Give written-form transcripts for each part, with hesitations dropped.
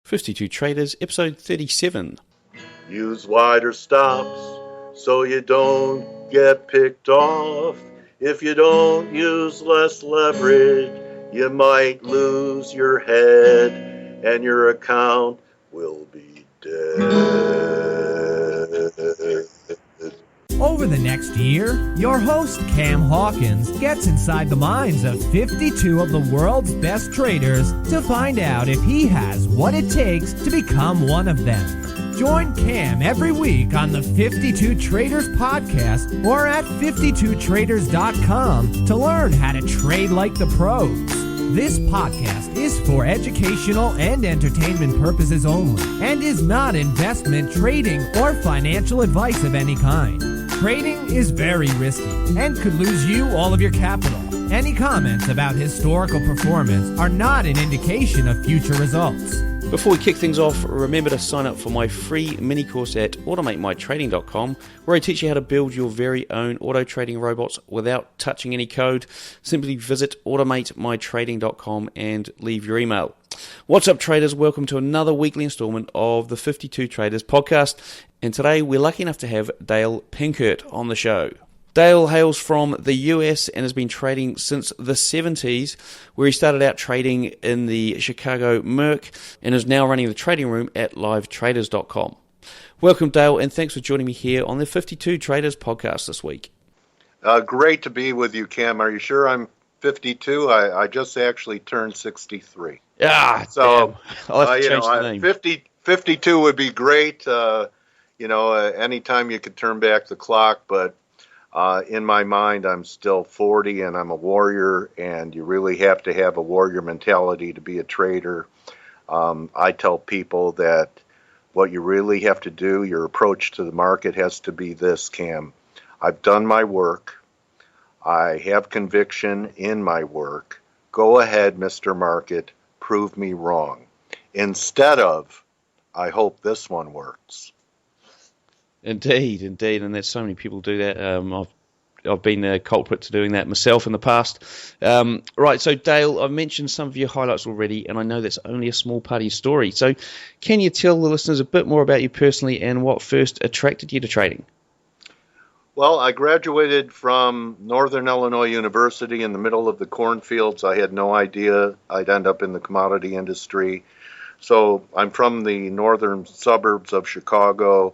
52 Traders, episode 37. Use wider stops so you don't get picked off. If you don't use less leverage, you might lose your head and your account will be dead. Over the next year, your host Cam Hawkins gets inside the minds of 52 of the world's best traders to find out if he has what it takes to become one of them. Join Cam every week on the 52 Traders podcast or at 52traders.com to learn how to trade like the pros. This podcast is for educational and entertainment purposes only and is not investment, trading, or financial advice of any kind. Trading is very risky and could lose you all of your capital. Any comments about historical performance are not an indication of future results. Before we kick things off, remember to sign up for my free mini course at automatemytrading.com, where I teach you how to build your very own auto trading robots without touching any code. Simply visit automatemytrading.com and leave your email. What's up, traders? Welcome to another weekly installment of the 52 Traders podcast. And today we're lucky enough to have Dale Pinkert on the show. Dale hails from the US and has been trading since the 70s, where he started out trading in the Chicago Merc and is now running the trading room at livetraders.com. Welcome, Dale, and thanks for joining me here on the 52 Traders podcast this week. Great to be with you, Cam. Are you sure I'm 52? I just actually turned 63. Yeah, so I'll have to change the name. 52 would be great. Anytime you could turn back the clock, but in my mind, I'm still 40 and I'm a warrior, and you really have to have a warrior mentality to be a trader. I tell people that what you really have to do, your approach to the market has to be this, Cam. I've done my work. I have conviction in my work. Go ahead, Mr. Market, prove me wrong. Instead of, I hope this one works. Indeed, and there's so many people do that. I've been a culprit to doing that myself in the past. Right, so Dale, I've mentioned some of your highlights already, and I know that's only a small part of your story. So can you tell the listeners a bit more about you personally and what first attracted you to trading? Well, I graduated from Northern Illinois University in the middle of the cornfields. I had no idea I'd end up in the commodity industry. So I'm from the northern suburbs of Chicago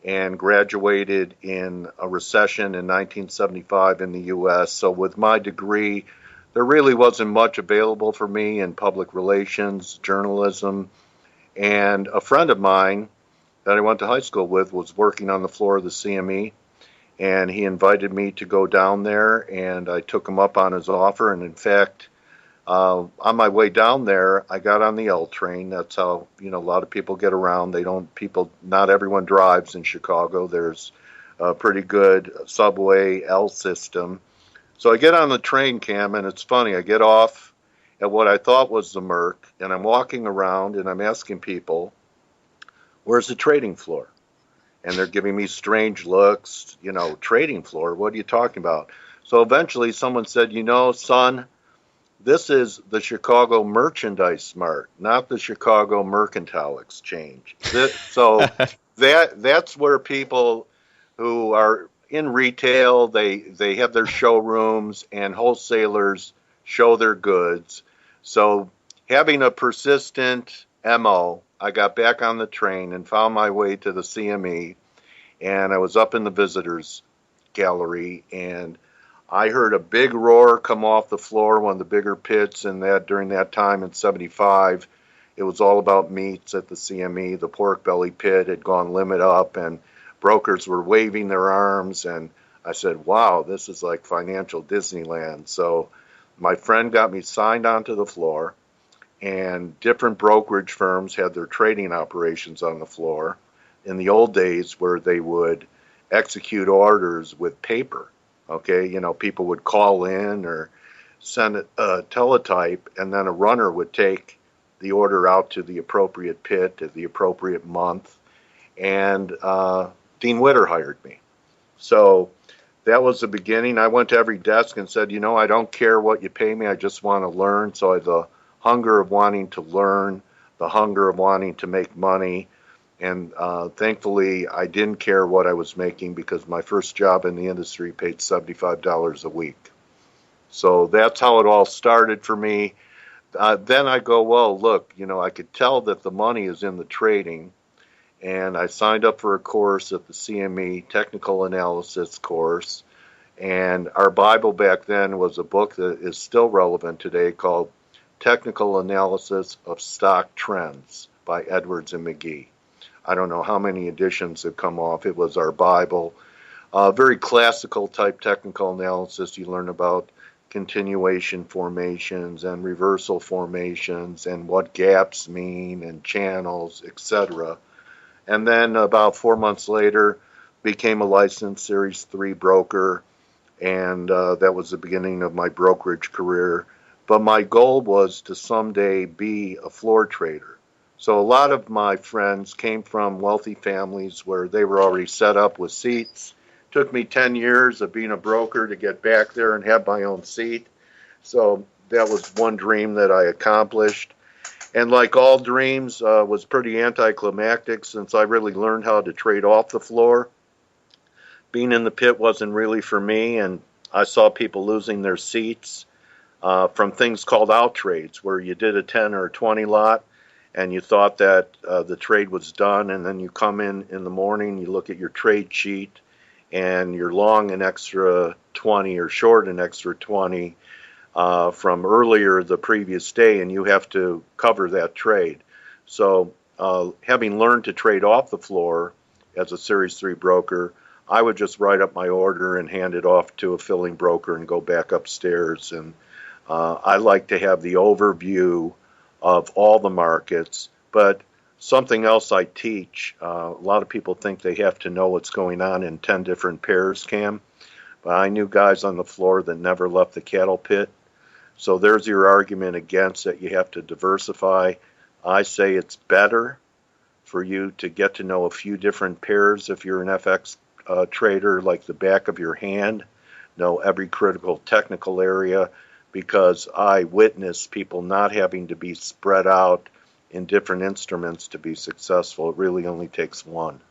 and graduated in a recession in 1975 in the U.S. So with my degree, there really wasn't much available for me in public relations, journalism, and a friend of mine that I went to high school with was working on the floor of the CME, and he invited me to go down there, and I took him up on his offer, and in fact, on my way down there, I got on the L train. That's how, a lot of people get around. Not everyone drives in Chicago. There's a pretty good subway L system. So I get on the train, Cam, and it's funny. I get off at what I thought was the Merc, and I'm walking around and I'm asking people, where's the trading floor? And they're giving me strange looks, trading floor, what are you talking about? So eventually someone said, son, this is the Chicago Merchandise Mart, not the Chicago Mercantile Exchange. So that's where people who are in retail, they have their showrooms and wholesalers show their goods. So having a persistent MO, I got back on the train and found my way to the CME, and I was up in the visitors gallery, and I heard a big roar come off the floor, one of the bigger pits, and that during that time in 75, it was all about meats at the CME. The pork belly pit had gone limit up, and brokers were waving their arms, and I said, wow, this is like financial Disneyland. So my friend got me signed onto the floor, and different brokerage firms had their trading operations on the floor in the old days where they would execute orders with paper. Okay, people would call in or send a teletype, and then a runner would take the order out to the appropriate pit at the appropriate month, and Dean Witter hired me. So that was the beginning. I went to every desk and said, I don't care what you pay me, I just want to learn. So I had the hunger of wanting to learn the hunger of wanting to make money. And thankfully, I didn't care what I was making because my first job in the industry paid $75 a week. So that's how it all started for me. Then I go, well, look, I could tell that the money is in the trading. And I signed up for a course at the CME Technical Analysis course. And our Bible back then was a book that is still relevant today called Technical Analysis of Stock Trends by Edwards and McGee. I don't know how many editions have come off. It was our Bible. Very classical type technical analysis. You learn about continuation formations and reversal formations and what gaps mean and channels, etc. And then about 4 months later, became a licensed Series 3 broker, and that was the beginning of my brokerage career. But my goal was to someday be a floor trader. So a lot of my friends came from wealthy families where they were already set up with seats. It took me 10 years of being a broker to get back there and have my own seat. So that was one dream that I accomplished. And like all dreams, was pretty anticlimactic since I really learned how to trade off the floor. Being in the pit wasn't really for me, and I saw people losing their seats from things called out trades, where you did a 10 or a 20 lot, and you thought that the trade was done, and then you come in the morning, you look at your trade sheet, and you're long an extra 20 or short an extra 20 from earlier the previous day, and you have to cover that trade. So having learned to trade off the floor as a Series 3 broker, I would just write up my order and hand it off to a filling broker and go back upstairs. And I like to have the overview of all the markets. But something else I teach, a lot of people think they have to know what's going on in 10 different pairs, Cam. But I knew guys on the floor that never left the cattle pit. So there's your argument against that you have to diversify. I say it's better for you to get to know a few different pairs if you're an FX trader, like the back of your hand, know every critical technical area, because I witness people not having to be spread out in different instruments to be successful. It really only takes one.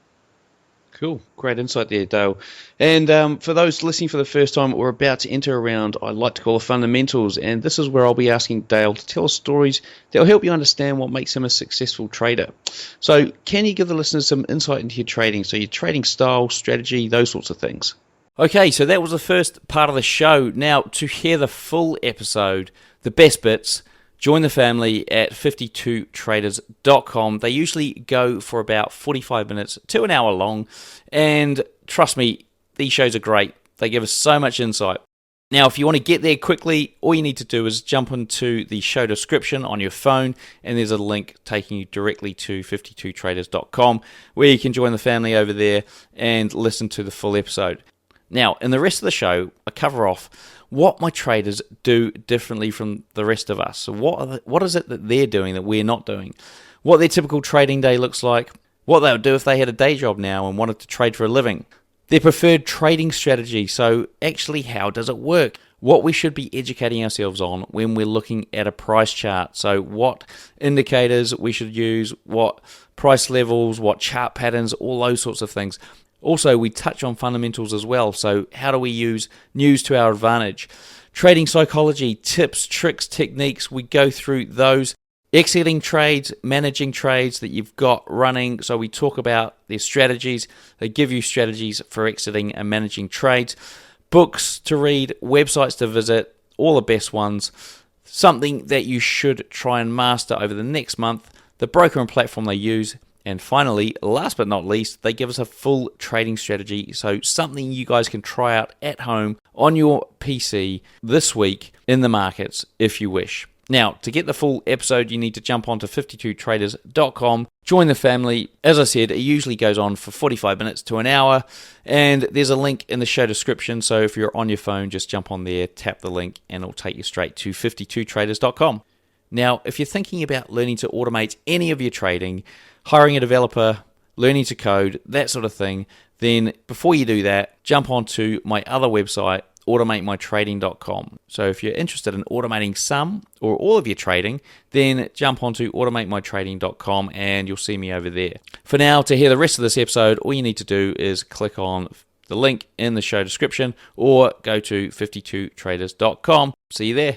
Cool. Great insight there, Dale. And for those listening for the first time, we're about to enter a round I like to call the fundamentals, and this is where I'll be asking Dale to tell us stories that will help you understand what makes him a successful trader. So can you give the listeners some insight into your trading, so your trading style, strategy, those sorts of things? Okay, so that was the first part of the show. Now, to hear the full episode, the best bits, join the family at 52traders.com. They usually go for about 45 minutes to an hour long. And trust me, these shows are great. They give us so much insight. Now, if you want to get there quickly, all you need to do is jump into the show description on your phone, and there's a link taking you directly to 52traders.com, where you can join the family over there and listen to the full episode. Now, in the rest of the show, I cover off what my traders do differently from the rest of us. So what is it that they're doing that we're not doing? What their typical trading day looks like, what they would do if they had a day job now and wanted to trade for a living, their preferred trading strategy, so actually how does it work, what we should be educating ourselves on when we're looking at a price chart, so what indicators we should use, what price levels, what chart patterns, all those sorts of things. Also, we touch on fundamentals as well, so how do we use news to our advantage? Trading psychology, tips, tricks, techniques, we go through those. Exiting trades, managing trades that you've got running, so we talk about their strategies. They give you strategies for exiting and managing trades. Books to read, websites to visit, all the best ones. Something that you should try and master over the next month, the broker and platform they use. And finally, last but not least, they give us a full trading strategy, so something you guys can try out at home on your PC this week in the markets if you wish. Now, to get the full episode, you need to jump onto 52traders.com, join the family. As I said, it usually goes on for 45 minutes to an hour, and there's a link in the show description, so if you're on your phone, just jump on there, tap the link, and it'll take you straight to 52traders.com. Now, if you're thinking about learning to automate any of your trading, hiring a developer, learning to code, that sort of thing, then before you do that, jump onto my other website, automatemytrading.com. So if you're interested in automating some or all of your trading, then jump onto automatemytrading.com and you'll see me over there. For now, to hear the rest of this episode, all you need to do is click on the link in the show description or go to 52traders.com. See you there.